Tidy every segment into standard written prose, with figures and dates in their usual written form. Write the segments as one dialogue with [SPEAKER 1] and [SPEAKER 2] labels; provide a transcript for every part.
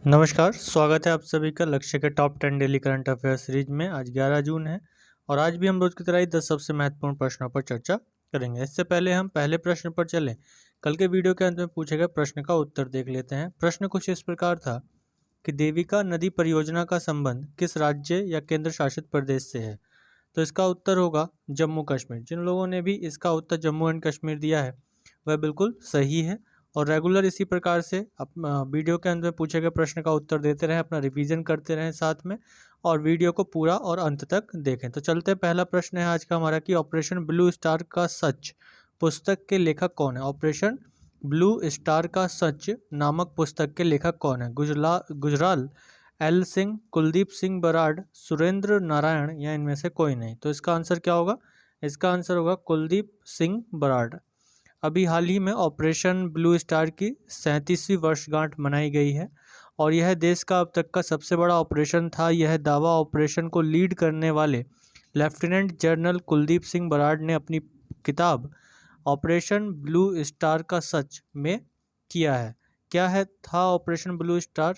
[SPEAKER 1] नमस्कार, स्वागत है आप सभी का लक्ष्य के top 10 daily current affair series में। आज 11 जून है और आज भी हम रोज की तरह ही 10 सबसे महत्वपूर्ण प्रश्नों पर चर्चा करेंगे। इससे पहले हम पहले प्रश्न पर चलें। कल के वीडियो के अंत में पूछे गए प्रश्न का उत्तर देख लेते हैं। प्रश्न कुछ इस प्रकार था कि देविका नदी परियोजना का संबंध किस राज्य या केंद्र शासित प्रदेश से है। तो इसका उत्तर होगा जम्मू कश्मीर। जिन लोगों ने भी इसका उत्तर जम्मू एंड कश्मीर दिया है वह बिल्कुल सही है। और रेगुलर इसी प्रकार से वीडियो के अंत में पूछे गए प्रश्न का उत्तर देते रहें, अपना रिवीजन करते रहें साथ में, और वीडियो को पूरा और अंत तक देखें। तो चलते हैं, पहला प्रश्न है आज का हमारा कि ऑपरेशन ब्लू स्टार का सच पुस्तक के लेखक कौन है। ऑपरेशन ब्लू स्टार का सच नामक पुस्तक के लेखक कौन है। गुजराल एल सिंह, कुलदीप सिंह बराड़, सुरेंद्र नारायण या इनमें से कोई नहीं। तो इसका आंसर क्या होगा। इसका आंसर होगा कुलदीप सिंह बराड़। अभी हाल ही में ऑपरेशन ब्लू स्टार की 37वीं वर्षगांठ मनाई गई है और यह देश का अब तक का सबसे बड़ा ऑपरेशन था। यह दावा ऑपरेशन को लीड करने वाले लेफ्टिनेंट जनरल कुलदीप सिंह बराड़ ने अपनी किताब ऑपरेशन ब्लू स्टार का सच में किया है। क्या है था ऑपरेशन ब्लू स्टार।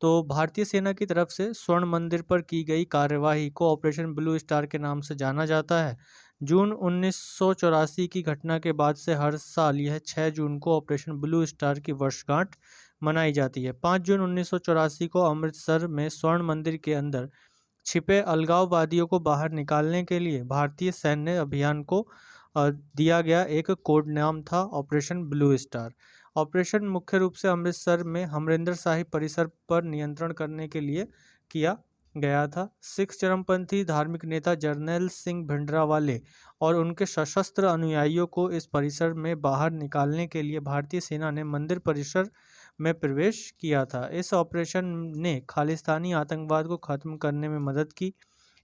[SPEAKER 1] तो भारतीय सेना की तरफ से स्वर्ण मंदिर पर की गई कार्यवाही को ऑपरेशन ब्लू स्टार के नाम से जाना जाता है। जून 1984 की घटना के बाद से हर साल यह 6 जून को ऑपरेशन ब्लू स्टार की वर्षगांठ मनाई जाती है। 5 जून 1984 को अमृतसर में स्वर्ण मंदिर के अंदर छिपे अलगाववादियों को बाहर निकालने के लिए भारतीय सैन्य अभियान को दिया गया एक कोड नाम था ऑपरेशन ब्लू स्टार। ऑपरेशन मुख्य रूप से अमृतसर में अमरिंदर साहिब परिसर पर नियंत्रण करने के लिए किया गया था। सिख चरमपंथी धार्मिक नेता जर्नैल सिंह भिंडरावाले और उनके सशस्त्र अनुयायियों को इस परिसर में बाहर निकालने के लिए भारतीय सेना ने मंदिर परिसर में प्रवेश किया था। इस ऑपरेशन ने खालिस्तानी आतंकवाद को खत्म करने में मदद की।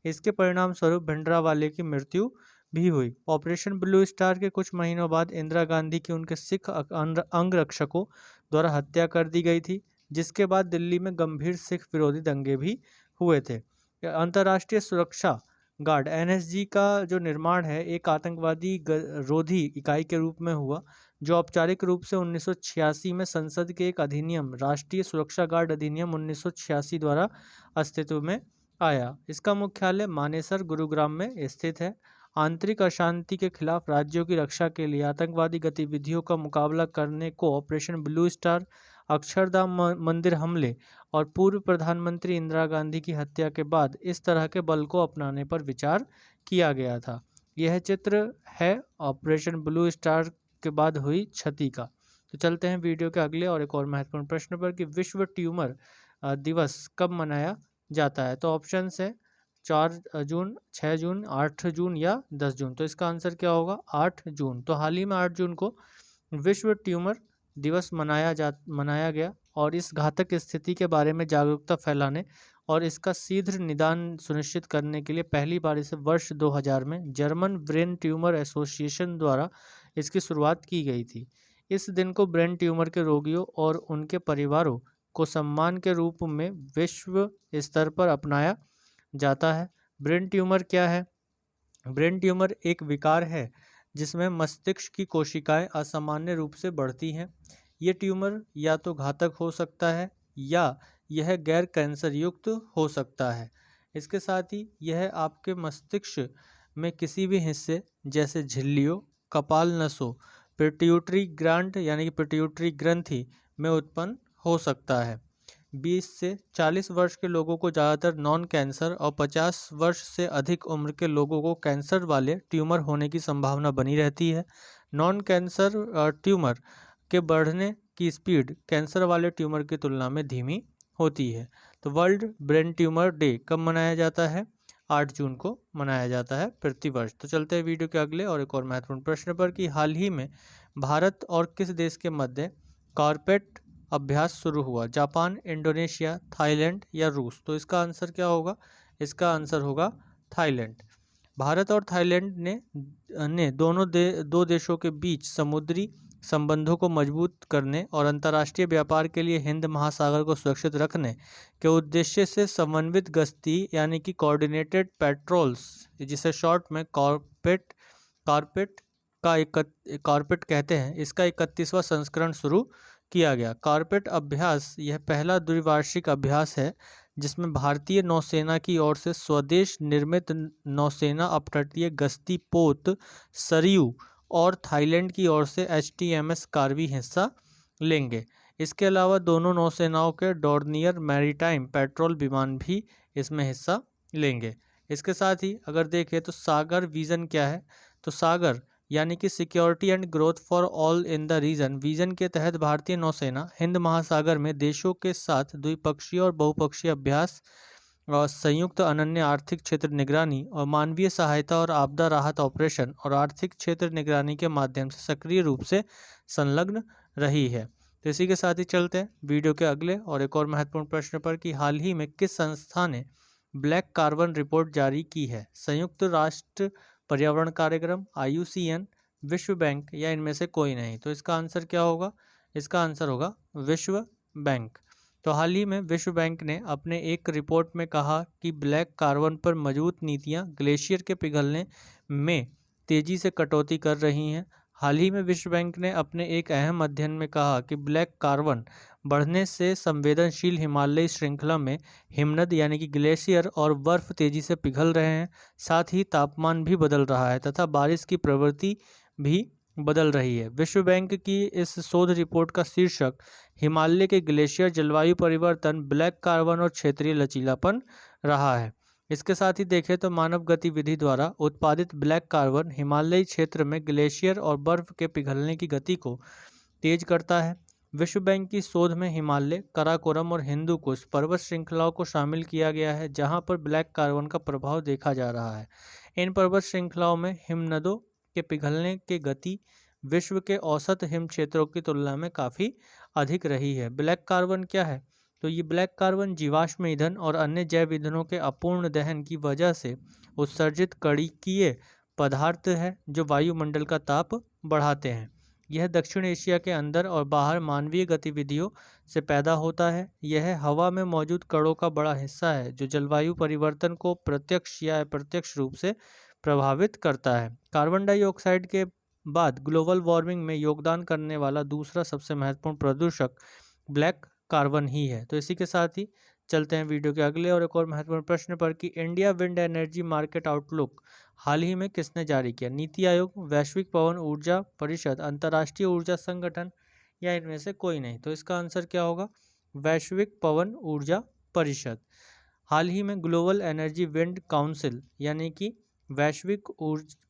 [SPEAKER 1] इसके परिणाम स्वरूप भिंडरावाले की मृत्यु भी हुई। ऑपरेशन ब्लू स्टार के कुछ महीनों बाद इंदिरा गांधी की उनके सिख अंगरक्षकों द्वारा हत्या कर दी गई थी, जिसके बाद दिल्ली में गंभीर सिख विरोधी दंगे भी हुए थे। अंतर्राष्ट्रीय सुरक्षा गार्ड एनएसजी का जो निर्माण है एक आतंकवादी रोधी इकाई के रूप में हुआ, जो औपचारिक रूप से 1986 में संसद के एक अधिनियम राष्ट्रीय सुरक्षा गार्ड अधिनियम 1986 द्वारा अस्तित्व में आया। इसका मुख्यालय मानेसर गुरुग्राम में स्थित है। आंतरिक अशांति के खिलाफ राज्यों की रक्षा के लिए आतंकवादी गतिविधियों का मुकाबला करने को ऑपरेशन ब्लू स्टार, अक्षरधाम मंदिर हमले और पूर्व प्रधानमंत्री इंदिरा गांधी की हत्या के बाद इस तरह के बल को अपनाने पर विचार किया गया था। यह चित्र है ऑपरेशन ब्लू स्टार के बाद हुई क्षति का। तो चलते हैं वीडियो के अगले और एक और महत्वपूर्ण प्रश्न पर कि विश्व ट्यूमर दिवस कब मनाया जाता है। तो ऑप्शन है 4 जून, 6 जून, 8 जून या 10 जून। तो इसका आंसर क्या होगा 8 जून। तो हाल ही में 8 जून को विश्व ट्यूमर दिवस मनाया गया और इस घातक स्थिति के बारे में जागरूकता फैलाने और इसका शीघ्र निदान सुनिश्चित करने के लिए पहली बार इसे वर्ष 2000 में जर्मन ब्रेन ट्यूमर एसोसिएशन द्वारा इसकी शुरुआत की गई थी। इस दिन को ब्रेन ट्यूमर के रोगियों और उनके परिवारों को सम्मान के रूप में विश्व स्तर पर अपनाया जाता है। ब्रेन ट्यूमर क्या है। ब्रेन ट्यूमर एक विकार है जिसमें मस्तिष्क की कोशिकाएं असामान्य रूप से बढ़ती हैं। ये ट्यूमर या तो घातक हो सकता है या यह गैर कैंसर युक्त हो सकता है। इसके साथ ही यह आपके मस्तिष्क में किसी भी हिस्से जैसे झिल्लियों, कपाल नसों, पिट्यूटरी ग्लैंड यानी कि पिट्यूटरी ग्रंथि में उत्पन्न हो सकता है। 20 से 40 वर्ष के लोगों को ज़्यादातर नॉन कैंसर और 50 वर्ष से अधिक उम्र के लोगों को कैंसर वाले ट्यूमर होने की संभावना बनी रहती है। नॉन कैंसर ट्यूमर के बढ़ने की स्पीड कैंसर वाले ट्यूमर की तुलना में धीमी होती है। तो वर्ल्ड ब्रेन ट्यूमर डे कब मनाया जाता है। 8 जून को मनाया जाता है प्रतिवर्ष। तो चलते हैं वीडियो के अगले और एक और महत्वपूर्ण प्रश्न पर कि हाल ही में भारत और किस देश के मध्य कारपेट अभ्यास शुरू हुआ। जापान, इंडोनेशिया, थाईलैंड या रूस। तो इसका आंसर क्या होगा। इसका आंसर होगा थाईलैंड। भारत और थाईलैंड ने दो देशों के बीच समुद्री संबंधों को मजबूत करने और अंतर्राष्ट्रीय व्यापार के लिए हिंद महासागर को सुरक्षित रखने के उद्देश्य से समन्वित गश्ती यानी कि कोऑर्डिनेटेड पेट्रोल्स, जिसे शॉर्ट में कारपेट कहते हैं, इसका 31वां संस्करण शुरू किया गया। कॉर्पेट अभ्यास यह पहला द्विवार्षिक अभ्यास है जिसमें भारतीय नौसेना की ओर से स्वदेश निर्मित नौसेना अपतटीय गश्ती पोत सरयू और थाईलैंड की ओर से HTMS कार्वी हिस्सा लेंगे। इसके अलावा दोनों नौसेनाओं के डॉर्नियर मैरीटाइम पेट्रोल विमान भी इसमें हिस्सा लेंगे। इसके साथ ही अगर देखें तो सागर विजन क्या है, तो सागर यानी कि security and growth for all in the region vision के तहत भारतीय नौसेना हिंद महासागर में देशों के साथ द्विपक्षीय और बहुपक्षीय अभ्यास और संयुक्त अनन्य आर्थिक क्षेत्र निगरानी और मानवीय सहायता और आपदा राहत ऑपरेशन और आर्थिक क्षेत्र निगरानी के माध्यम से सक्रिय रूप से संलग्न रही है। तो इसी के साथ ही चलते हैं वीडियो के अगले और एक और महत्वपूर्ण प्रश्न पर कि हाल ही में किस संस्था ने ब्लैक कार्बन रिपोर्ट जारी की है। संयुक्त राष्ट्र पर्यावरण कार्यक्रम, IUCN, विश्व बैंक या इनमें से कोई नहीं। तो इसका आंसर क्या होगा, इसका आंसर होगा विश्व बैंक। तो हाल ही में विश्व बैंक ने अपने एक रिपोर्ट में कहा कि ब्लैक कार्बन पर मजबूत नीतियां ग्लेशियर के पिघलने में तेजी से कटौती कर रही हैं। हाल ही में विश्व बैंक ने अपने एक अहम अध्ययन में कहा कि ब्लैक कार्बन बढ़ने से संवेदनशील हिमालयी श्रृंखला में हिमनद यानी कि ग्लेशियर और बर्फ तेजी से पिघल रहे हैं। साथ ही तापमान भी बदल रहा है तथा बारिश की प्रवृत्ति भी बदल रही है। विश्व बैंक की इस शोध रिपोर्ट का शीर्षक हिमालय के ग्लेशियर, जलवायु परिवर्तन, ब्लैक कार्बन और क्षेत्रीय लचीलापन रहा है। इसके साथ ही देखें तो मानव गतिविधि द्वारा उत्पादित ब्लैक कार्बन हिमालयी क्षेत्र में ग्लेशियर और बर्फ के पिघलने की गति को तेज करता है। विश्व बैंक की शोध में हिमालय, काराकोरम और हिंदुकुश पर्वत श्रृंखलाओं को शामिल किया गया है जहां पर ब्लैक कार्बन का प्रभाव देखा जा रहा है। इन पर्वत श्रृंखलाओं में हिमनदों के पिघलने की गति विश्व के औसत हिम क्षेत्रों की तुलना में काफ़ी अधिक रही है। ब्लैक कार्बन क्या है, तो ये ब्लैक कार्बन जीवाश्म ईंधन और अन्य जैव ईंधनों के अपूर्ण दहन की वजह से उत्सर्जित कणिकीय पदार्थ है जो वायुमंडल का ताप बढ़ाते हैं। यह दक्षिण एशिया के अंदर और बाहर मानवीय गतिविधियों से पैदा होता है। यह हवा में मौजूद कणों का बड़ा हिस्सा है जो जलवायु परिवर्तन को प्रत्यक्ष या अप्रत्यक्ष रूप से प्रभावित करता है। कार्बन डाइऑक्साइड के बाद ग्लोबल वार्मिंग में योगदान करने वाला दूसरा सबसे महत्वपूर्ण प्रदूषक ब्लैक कार्बन ही है। तो इसी के साथ ही चलते हैं वीडियो के अगले और एक और महत्वपूर्ण प्रश्न पर कि India wind energy market outlook हाल ही में किसने जारी किया। नीति आयोग, वैश्विक पवन ऊर्जा परिषद, अंतर्राष्ट्रीय ऊर्जा संगठन या इनमें से कोई नहीं। तो इसका आंसर क्या होगा, वैश्विक पवन ऊर्जा परिषद। हाल ही में ग्लोबल एनर्जी विंड काउंसिल यानी कि वैश्विक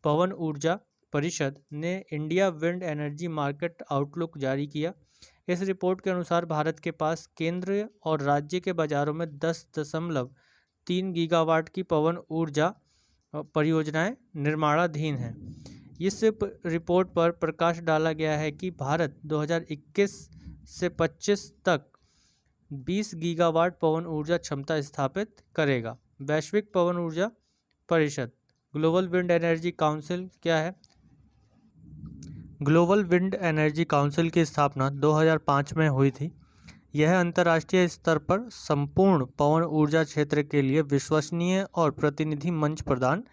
[SPEAKER 1] पवन ऊर्जा परिषद ने India wind energy market outlook जारी किया। इस रिपोर्ट के अनुसार भारत के पास केंद्र और राज्य के बाजारों में 10.3 गीगावाट की पवन ऊर्जा परियोजनाएं निर्माणाधीन हैं। इस रिपोर्ट पर प्रकाश डाला गया है कि भारत 2021 से 25 तक 20 गीगावाट पवन ऊर्जा क्षमता स्थापित करेगा। वैश्विक पवन ऊर्जा परिषद, ग्लोबल विंड एनर्जी काउंसिल क्या है। ग्लोबल विंड एनर्जी काउंसिल की स्थापना 2005 में हुई थी। यह अंतर्राष्ट्रीय स्तर पर संपूर्ण पवन ऊर्जा क्षेत्र के लिए विश्वसनीय और प्रतिनिधि मंच प्रदान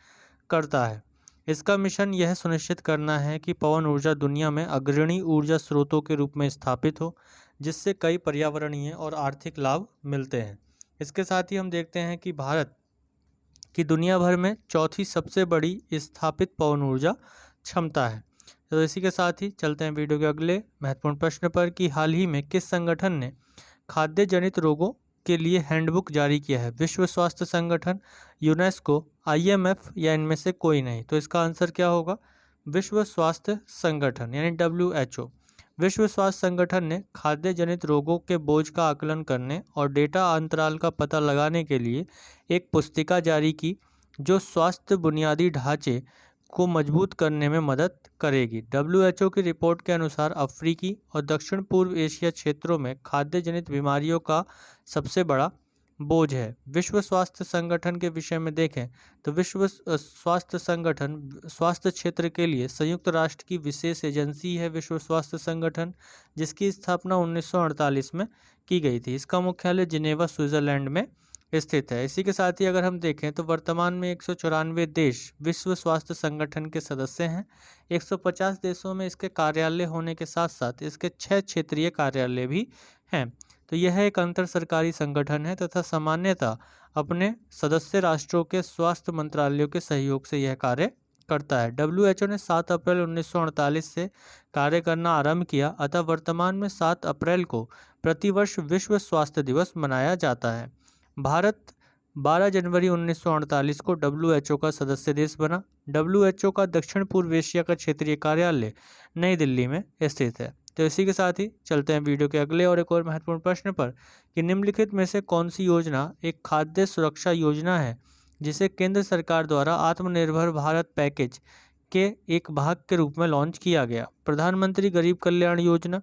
[SPEAKER 1] करता है। इसका मिशन यह सुनिश्चित करना है कि पवन ऊर्जा दुनिया में अग्रणी ऊर्जा स्रोतों के रूप में स्थापित हो, जिससे कई पर्यावरणीय और आर्थिक लाभ मिलते हैं। इसके साथ ही हम देखते हैं कि भारत की दुनिया भर में चौथी सबसे बड़ी स्थापित पवन ऊर्जा क्षमता है। तो इसी के साथ ही चलते हैं वीडियो के अगले महत्वपूर्ण प्रश्न पर कि हाल ही में किस संगठन ने खाद्य जनित रोगों के लिए हैंडबुक जारी किया है। विश्व स्वास्थ्य संगठन, यूनेस्को, IMF या इनमें से कोई नहीं। तो इसका आंसर क्या होगा, विश्व स्वास्थ्य संगठन यानी WHO। विश्व स्वास्थ्य संगठन ने खाद्य जनित रोगों के बोझ का आकलन करने और डेटा अंतराल का पता लगाने के लिए एक पुस्तिका जारी की जो स्वास्थ्य बुनियादी ढांचे को मजबूत करने में मदद करेगी। WHO की रिपोर्ट के अनुसार अफ्रीकी और दक्षिण पूर्व एशिया क्षेत्रों में खाद्य जनित बीमारियों का सबसे बड़ा बोझ है। विश्व स्वास्थ्य संगठन के विषय में देखें तो विश्व स्वास्थ्य संगठन स्वास्थ्य क्षेत्र के लिए संयुक्त राष्ट्र की विशेष एजेंसी है। विश्व स्वास्थ्य संगठन जिसकी स्थापना 1948 में की गई थी। इसका मुख्यालय जिनेवा, स्विट्जरलैंड में स्थित है। इसी के साथ ही अगर हम देखें तो वर्तमान में 194 देश विश्व स्वास्थ्य संगठन के सदस्य हैं। 150 देशों में इसके कार्यालय होने के साथ साथ इसके 6 क्षेत्रीय कार्यालय भी हैं। तो यह एक अंतर सरकारी संगठन है तथा सामान्यतः अपने सदस्य राष्ट्रों के स्वास्थ्य मंत्रालयों के सहयोग से यह कार्य करता है। WHO ने 7 अप्रैल 1948 से कार्य करना आरंभ किया, अतः वर्तमान में 7 अप्रैल को प्रतिवर्ष विश्व स्वास्थ्य दिवस मनाया जाता है। भारत 12 जनवरी 1948 को WHO का सदस्य देश बना। WHO का दक्षिण पूर्व एशिया का क्षेत्रीय कार्यालय नई दिल्ली में स्थित है। तो इसी के साथ ही चलते हैं वीडियो के अगले और एक और महत्वपूर्ण प्रश्न पर कि निम्नलिखित में से कौन सी योजना एक खाद्य सुरक्षा योजना है जिसे केंद्र सरकार द्वारा आत्मनिर्भर भारत पैकेज के एक भाग के रूप में लॉन्च किया गया। प्रधानमंत्री गरीब कल्याण योजना,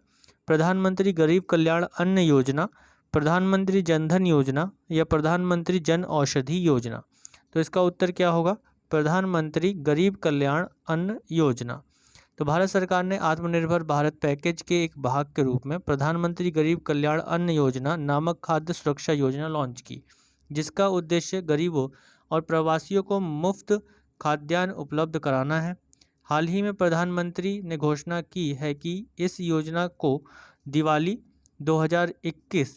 [SPEAKER 1] प्रधानमंत्री गरीब कल्याण अन्न योजना, प्रधानमंत्री जनधन योजना या प्रधानमंत्री जन औषधि योजना। तो इसका उत्तर क्या होगा? प्रधानमंत्री गरीब कल्याण अन्न योजना। तो भारत सरकार ने आत्मनिर्भर भारत पैकेज के एक भाग के रूप में प्रधानमंत्री गरीब कल्याण अन्न योजना नामक खाद्य सुरक्षा योजना लॉन्च की, जिसका उद्देश्य गरीबों और प्रवासियों को मुफ्त खाद्यान्न उपलब्ध कराना है। हाल ही में प्रधानमंत्री ने घोषणा की है कि इस योजना को दिवाली 2021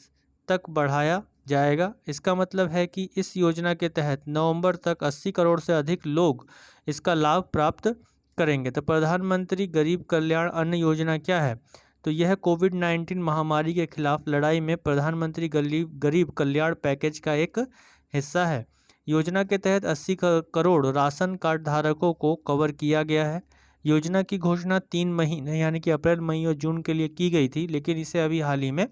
[SPEAKER 1] तक बढ़ाया जाएगा। इसका मतलब है कि इस योजना के तहत नवंबर तक 80 करोड़ से अधिक लोग इसका लाभ प्राप्त करेंगे। तो प्रधानमंत्री गरीब कल्याण अन्न योजना क्या है? तो यह कोविड-19 महामारी के खिलाफ लड़ाई में प्रधानमंत्री गरीब कल्याण पैकेज का एक हिस्सा है। योजना के तहत 80 करोड़ राशन कार्ड धारकों को कवर किया गया है। योजना की घोषणा 3 महीने यानी कि अप्रैल, मई और जून के लिए की गई थी, लेकिन इसे अभी हाल ही में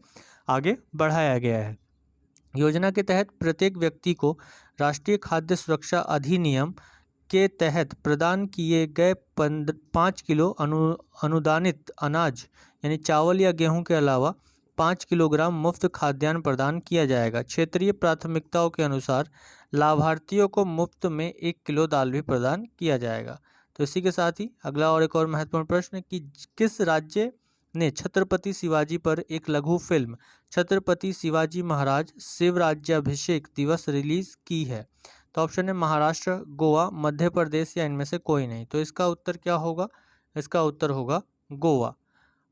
[SPEAKER 1] आगे बढ़ाया गया है। योजना के तहत प्रत्येक व्यक्ति को राष्ट्रीय खाद्य सुरक्षा अधिनियम के तहत प्रदान किए गए 5 किलो अनुदानित अनाज यानी चावल या गेहूं के अलावा 5 किलोग्राम मुफ्त खाद्यान्न प्रदान किया जाएगा। क्षेत्रीय प्राथमिकताओं के अनुसार लाभार्थियों को मुफ्त में 1 किलो दाल भी प्रदान किया जाएगा। तो इसी के साथ ही अगला और एक और महत्वपूर्ण प्रश्न कि किस राज्य ने छत्रपति शिवाजी पर एक लघु फिल्म छत्रपति शिवाजी महाराज शिवराज्याभिषेक दिवस रिलीज की है? तो ऑप्शन है महाराष्ट्र, गोवा, मध्य प्रदेश या इनमें से कोई नहीं। तो इसका उत्तर क्या होगा? इसका उत्तर होगा गोवा।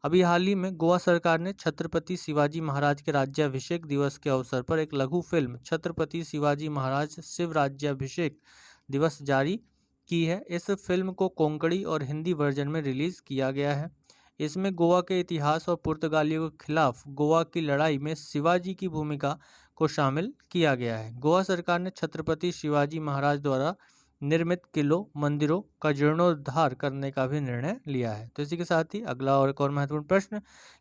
[SPEAKER 1] अभी हाल ही में गोवा सरकार ने छत्रपति शिवाजी महाराज के राज्याभिषेक दिवस के अवसर पर एक लघु फिल्म छत्रपति शिवाजी महाराज शिवराज्याभिषेक दिवस जारी की है। इस फिल्म को कोंकणी और हिंदी वर्जन में रिलीज किया गया है। इसमें गोवा के इतिहास और पुर्तगालियों के खिलाफ गोवा की लड़ाई में शिवाजी की भूमिका को शामिल किया गया है। गोवा सरकार ने छत्रपति शिवाजी महाराज द्वारा निर्मित किलों, मंदिरों का जीर्णोद्धार करने का भी निर्णय लिया है। तो इसी के साथ ही अगला और एक और महत्वपूर्ण प्रश्न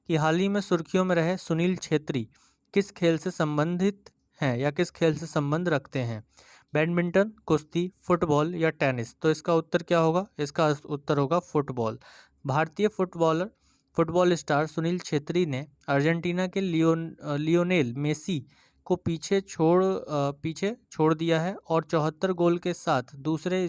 [SPEAKER 1] कि हाल ही में सुर्खियों में रहे सुनील छेत्री किस खेल से संबंधित हैं या किस खेल से संबंध रखते हैं? बैडमिंटन, कुश्ती, फुटबॉल या टेनिस? तो इसका उत्तर क्या होगा? इसका उत्तर होगा फुटबॉल। भारतीय फुटबॉल स्टार सुनील छेत्री ने अर्जेंटीना के लियोनेल मेसी को पीछे छोड़ दिया है और 74 गोल के साथ दूसरे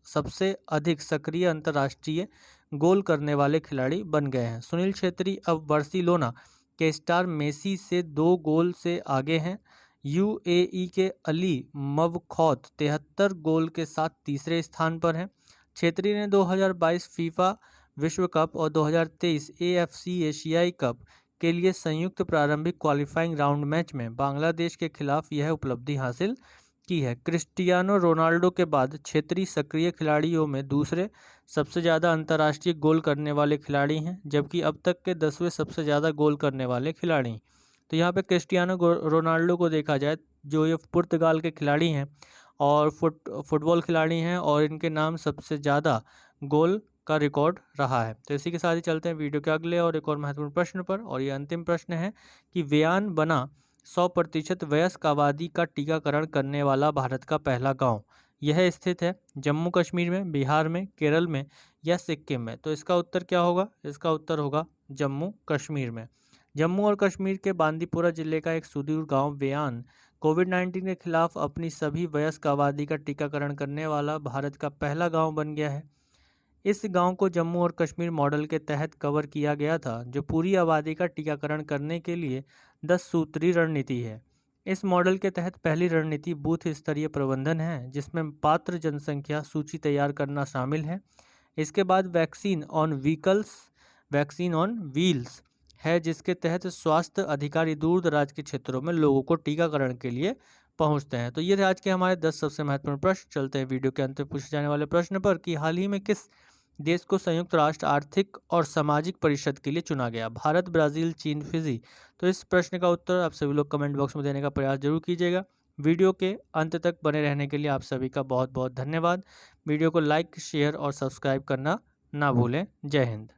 [SPEAKER 1] सबसे अधिक सक्रिय अंतर्राष्ट्रीय गोल करने वाले खिलाड़ी बन गए हैं। सुनील छेत्री अब बार्सिलोना के स्टार मेसी से 2 गोल से आगे हैं। यूएई के अली मबखौत 73 गोल के साथ तीसरे स्थान पर हैं। छेत्री ने 2022 फीफा विश्व कप और 2023 एएफसी एशियाई कप के लिए संयुक्त प्रारंभिक क्वालिफाइंग राउंड मैच में बांग्लादेश के खिलाफ यह उपलब्धि हासिल की है। क्रिस्टियानो रोनाल्डो के बाद छेत्री सक्रिय खिलाड़ियों में दूसरे सबसे ज़्यादा अंतर्राष्ट्रीय गोल करने वाले खिलाड़ी हैं, जबकि अब तक के 10वें सबसे ज़्यादा गोल करने वाले खिलाड़ी। तो यहाँ पे क्रिस्टियानो रोनाल्डो को देखा जाए, जो ये पुर्तगाल के खिलाड़ी हैं और फुटबॉल खिलाड़ी हैं और इनके नाम सबसे ज़्यादा गोल का रिकॉर्ड रहा है। तो इसी के साथ ही चलते हैं वीडियो के अगले और एक और महत्वपूर्ण प्रश्न पर, और ये अंतिम प्रश्न है कि व्यान बना 100% वयस्क आबादी का टीकाकरण करने वाला भारत का पहला गांव, यह स्थित है जम्मू कश्मीर में, बिहार में, केरल में या सिक्किम में? तो इसका उत्तर क्या होगा? इसका उत्तर होगा जम्मू कश्मीर में। जम्मू और कश्मीर के बांदीपुरा जिले का एक सुदूर गांव व्यान कोविड-19 के खिलाफ अपनी सभी वयस्क आबादी का टीकाकरण करने वाला भारत का पहला गांव बन गया है। इस गांव को जम्मू और कश्मीर मॉडल के तहत कवर किया गया था, जो पूरी आबादी का टीकाकरण करने के लिए 10 सूत्री रणनीति है। इस मॉडल के तहत पहली रणनीति बूथ स्तरीय प्रबंधन है, जिसमें पात्र जनसंख्या सूची तैयार करना शामिल है। इसके बाद वैक्सीन ऑन व्हील्स है, जिसके तहत स्वास्थ्य अधिकारी दूर दराज के क्षेत्रों में लोगों को टीकाकरण के लिए पहुंचते हैं। तो ये थे आज के हमारे 10 सबसे महत्वपूर्ण प्रश्न। चलते हैं वीडियो के अंत में पूछे जाने वाले प्रश्न पर कि हाल ही में किस देश को संयुक्त राष्ट्र आर्थिक और सामाजिक परिषद के लिए चुना गया? भारत, ब्राज़ील, चीन, फिजी। तो इस प्रश्न का उत्तर आप सभी लोग कमेंट बॉक्स में देने का प्रयास जरूर कीजिएगा। वीडियो के अंत तक बने रहने के लिए आप सभी का बहुत बहुत धन्यवाद। वीडियो को लाइक, शेयर और सब्सक्राइब करना ना भूलें। जय हिंद।